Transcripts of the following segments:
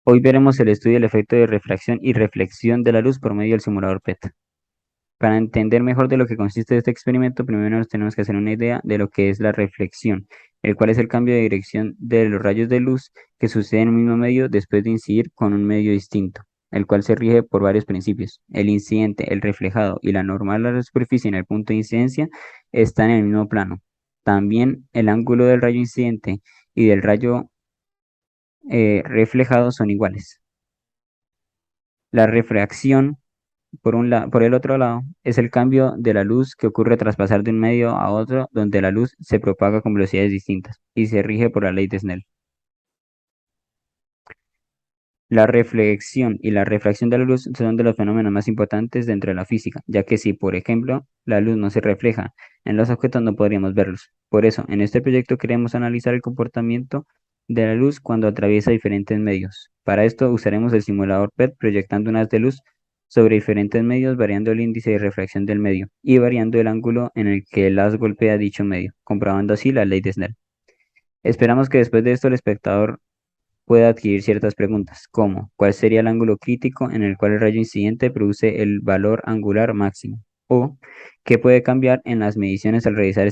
Hoy veremos el estudio del efecto de refracción y reflexión de la luz por medio del simulador PET. Para entender mejor de lo que consiste este experimento, primero nos tenemos que hacer una idea de lo que es la reflexión, el cual es el cambio de dirección de los rayos de luz que sucede en un mismo medio después de incidir con un medio distinto, el cual se rige por varios principios. El incidente, el reflejado y la normal a la superficie en el punto de incidencia están en el mismo plano. También el ángulo del rayo incidente y del rayo reflejado son iguales. La refracción, por el otro lado, es el cambio de la luz que ocurre tras pasar de un medio a otro donde la luz se propaga con velocidades distintas y se rige por la ley de Snell. La reflexión y la refracción de la luz son de los fenómenos más importantes dentro de la física, ya que si, por ejemplo, la luz no se refleja en los objetos, no podríamos verlos. Por eso, en este proyecto queremos analizar el comportamiento de la luz cuando atraviesa diferentes medios. Para esto usaremos el simulador PET proyectando un haz de luz sobre diferentes medios, variando el índice de refracción del medio y variando el ángulo en el que el haz golpea dicho medio, comprobando así la ley de Snell. Esperamos que después de esto el espectador puede adquirir ciertas preguntas, como ¿cuál sería el ángulo crítico en el cual el rayo incidente produce el valor angular máximo? ¿O qué puede cambiar en las mediciones al realizar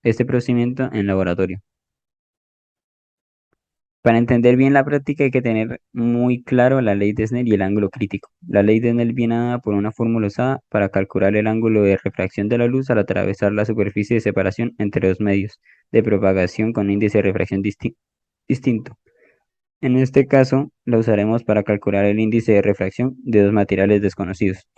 este procedimiento en laboratorio? Para entender bien la práctica hay que tener muy claro la ley de Snell y el ángulo crítico. La ley de Snell viene dada por una fórmula usada para calcular el ángulo de refracción de la luz al atravesar la superficie de separación entre dos medios de propagación con índice de refracción distinto. En este caso, la usaremos para calcular el índice de refracción de dos materiales desconocidos.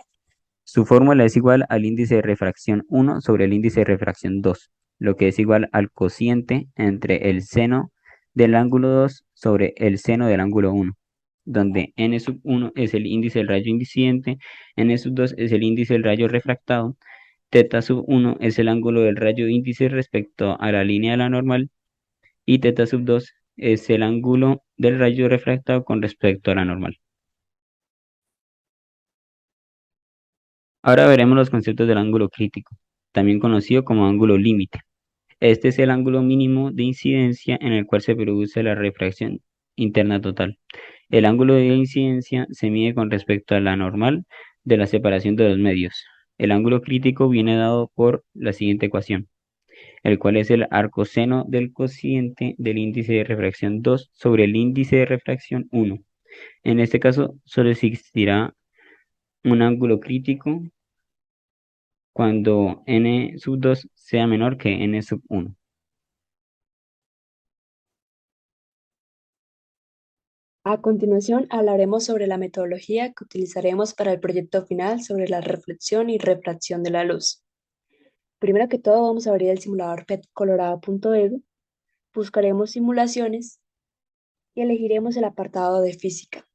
Su fórmula es igual al índice de refracción 1 sobre el índice de refracción 2, lo que es igual al cociente entre el seno del ángulo 2 sobre el seno del ángulo 1, donde n sub 1 es el índice del rayo incidente, n sub 2 es el índice del rayo refractado, θ sub 1 es el ángulo del rayo índice respecto a la línea de la normal y θ sub 2 es el ángulo del rayo refractado con respecto a la normal. Ahora veremos los conceptos del ángulo crítico, también conocido como ángulo límite. Este es el ángulo mínimo de incidencia en el cual se produce la refracción interna total. El ángulo de incidencia se mide con respecto a la normal de la separación de los medios. El ángulo crítico viene dado por la siguiente ecuación, el cual es el arcoseno del cociente del índice de refracción 2 sobre el índice de refracción 1. En este caso, solo existirá un ángulo crítico cuando n sub 2 sea menor que n sub 1. A continuación, hablaremos sobre la metodología que utilizaremos para el proyecto final sobre la reflexión y refracción de la luz. Primero que todo, vamos a abrir el simulador petcolorado.edu, buscaremos simulaciones y elegiremos el apartado de física.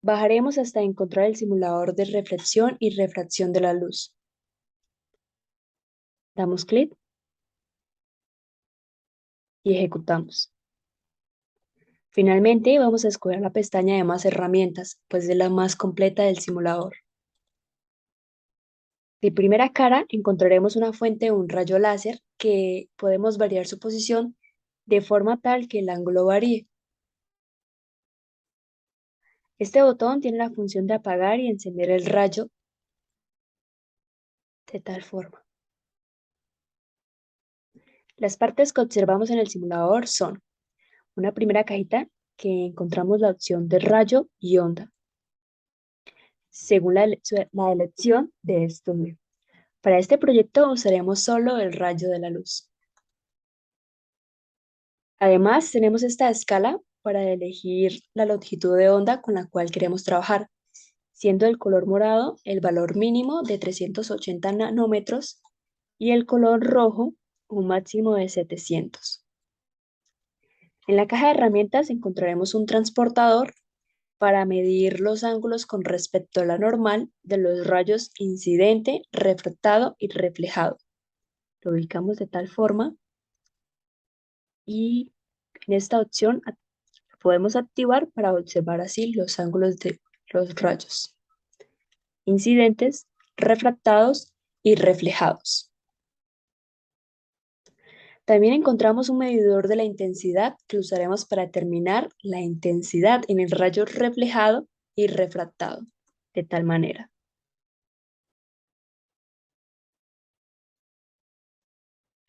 Bajaremos hasta encontrar el simulador de reflexión y refracción de la luz. Damos clic y ejecutamos. Finalmente, vamos a escoger la pestaña de más herramientas, pues es la más completa del simulador. De primera cara encontraremos una fuente o un rayo láser que podemos variar su posición de forma tal que el ángulo varíe. Este botón tiene la función de apagar y encender el rayo de tal forma. Las partes que observamos en el simulador son una primera cajita que encontramos la opción de rayo y onda, según la elección de estudio. Para este proyecto usaremos solo el rayo de la luz. Además, tenemos esta escala para elegir la longitud de onda con la cual queremos trabajar, siendo el color morado el valor mínimo de 380 nanómetros y el color rojo un máximo de 700. En la caja de herramientas encontraremos un transportador para medir los ángulos con respecto a la normal de los rayos incidente, refractado y reflejado. Lo ubicamos de tal forma y en esta opción podemos activar para observar así los ángulos de los rayos incidentes, refractados y reflejados. También encontramos un medidor de la intensidad que usaremos para determinar la intensidad en el rayo reflejado y refractado, de tal manera.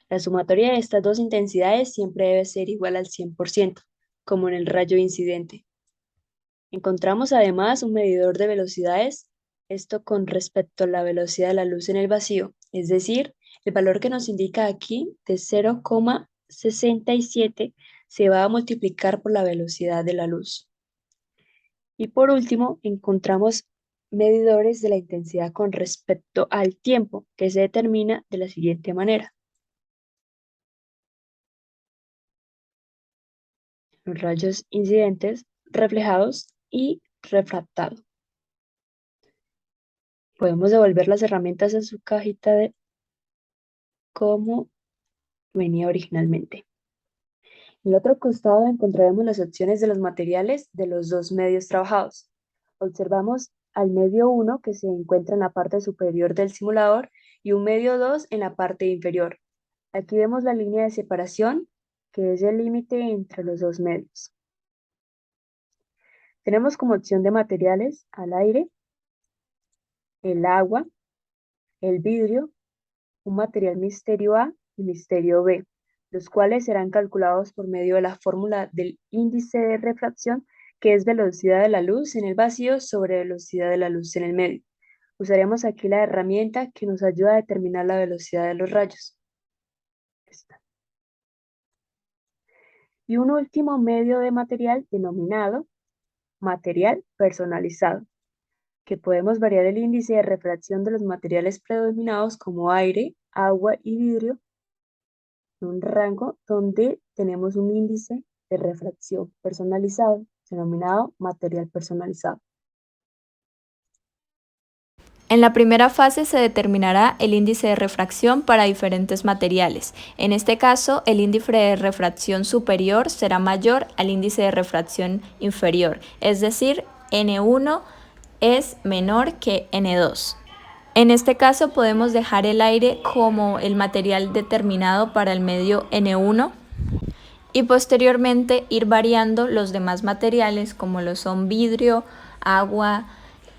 La sumatoria de estas dos intensidades siempre debe ser igual al 100%, como en el rayo incidente. Encontramos además un medidor de velocidades, esto con respecto a la velocidad de la luz en el vacío, es decir, el valor que nos indica aquí de 0,67 se va a multiplicar por la velocidad de la luz. Y por último, encontramos medidores de la intensidad con respecto al tiempo, que se determina de la siguiente manera. Los rayos incidentes, reflejados y refractados. Podemos devolver las herramientas en su cajita de como venía originalmente. En el otro costado encontraremos las opciones de los materiales de los dos medios trabajados. Observamos al medio 1 que se encuentra en la parte superior del simulador y un medio 2 en la parte inferior. Aquí vemos la línea de separación que es el límite entre los dos medios. Tenemos como opción de materiales al aire, el agua, el vidrio, un material misterio A y misterio B, los cuales serán calculados por medio de la fórmula del índice de refracción, que es velocidad de la luz en el vacío sobre velocidad de la luz en el medio. Usaremos aquí la herramienta que nos ayuda a determinar la velocidad de los rayos. Esta. Y un último medio de material denominado material personalizado, que podemos variar el índice de refracción de los materiales predominados como aire, agua y vidrio en un rango donde tenemos un índice de refracción personalizado, denominado material personalizado. En la primera fase se determinará el índice de refracción para diferentes materiales. En este caso, el índice de refracción superior será mayor al índice de refracción inferior, es decir, N1 es menor que N2. En este caso podemos dejar el aire como el material determinado para el medio N1 y posteriormente ir variando los demás materiales como lo son vidrio, agua,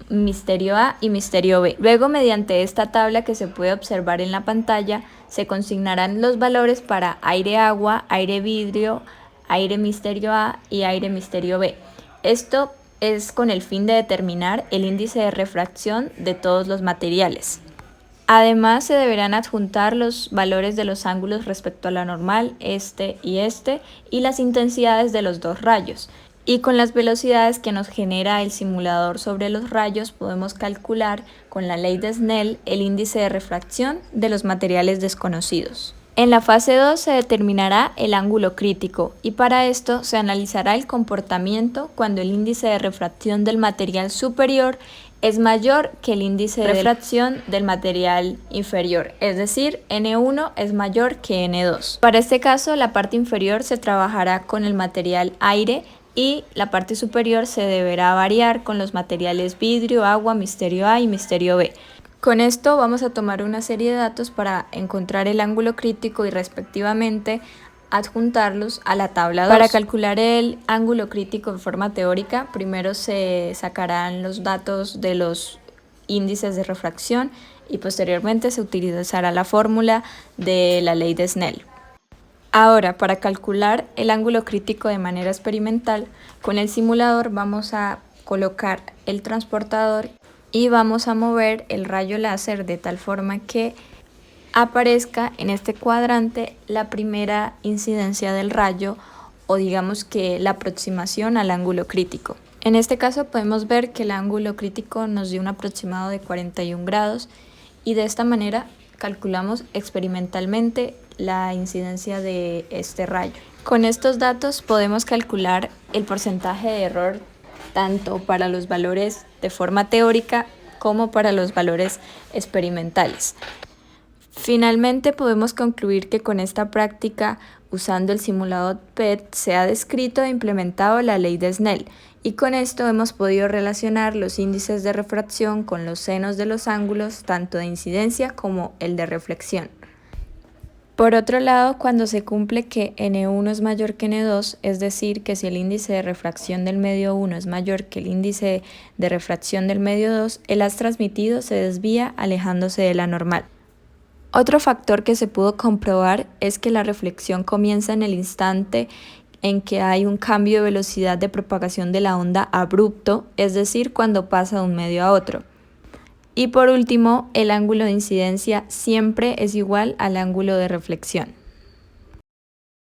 misterio A y misterio B. Luego, mediante esta tabla que se puede observar en la pantalla, se consignarán los valores para aire agua, aire vidrio, aire misterio A y aire misterio B. Esto es con el fin de determinar el índice de refracción de todos los materiales. Además, se deberán adjuntar los valores de los ángulos respecto a la normal, y las intensidades de los dos rayos. Y con las velocidades que nos genera el simulador sobre los rayos podemos calcular con la ley de Snell el índice de refracción de los materiales desconocidos. En la fase 2 se determinará el ángulo crítico y para esto se analizará el comportamiento cuando el índice de refracción del material superior es mayor que el índice de refracción del material inferior, es decir, N1 es mayor que N2. Para este caso, la parte inferior se trabajará con el material aire y la parte superior se deberá variar con los materiales vidrio, agua, misterio A y misterio B. Con esto vamos a tomar una serie de datos para encontrar el ángulo crítico y respectivamente adjuntarlos a la tabla 2. Para calcular el ángulo crítico de forma teórica, primero se sacarán los datos de los índices de refracción y posteriormente se utilizará la fórmula de la ley de Snell. Ahora, para calcular el ángulo crítico de manera experimental, con el simulador vamos a colocar el transportador y vamos a mover el rayo láser de tal forma que aparezca en este cuadrante la primera incidencia del rayo o digamos que la aproximación al ángulo crítico. En este caso podemos ver que el ángulo crítico nos dio un aproximado de 41 grados y de esta manera calculamos experimentalmente la incidencia de este rayo. Con estos datos podemos calcular el porcentaje de error tanto para los valores de forma teórica como para los valores experimentales. Finalmente podemos concluir que con esta práctica, usando el simulador PET, se ha descrito e implementado la ley de Snell y con esto hemos podido relacionar los índices de refracción con los senos de los ángulos tanto de incidencia como el de reflexión. Por otro lado, cuando se cumple que N1 es mayor que N2, es decir, que si el índice de refracción del medio 1 es mayor que el índice de refracción del medio 2, el haz transmitido se desvía alejándose de la normal. Otro factor que se pudo comprobar es que la reflexión comienza en el instante en que hay un cambio de velocidad de propagación de la onda abrupto, es decir, cuando pasa de un medio a otro. Y por último, el ángulo de incidencia siempre es igual al ángulo de reflexión.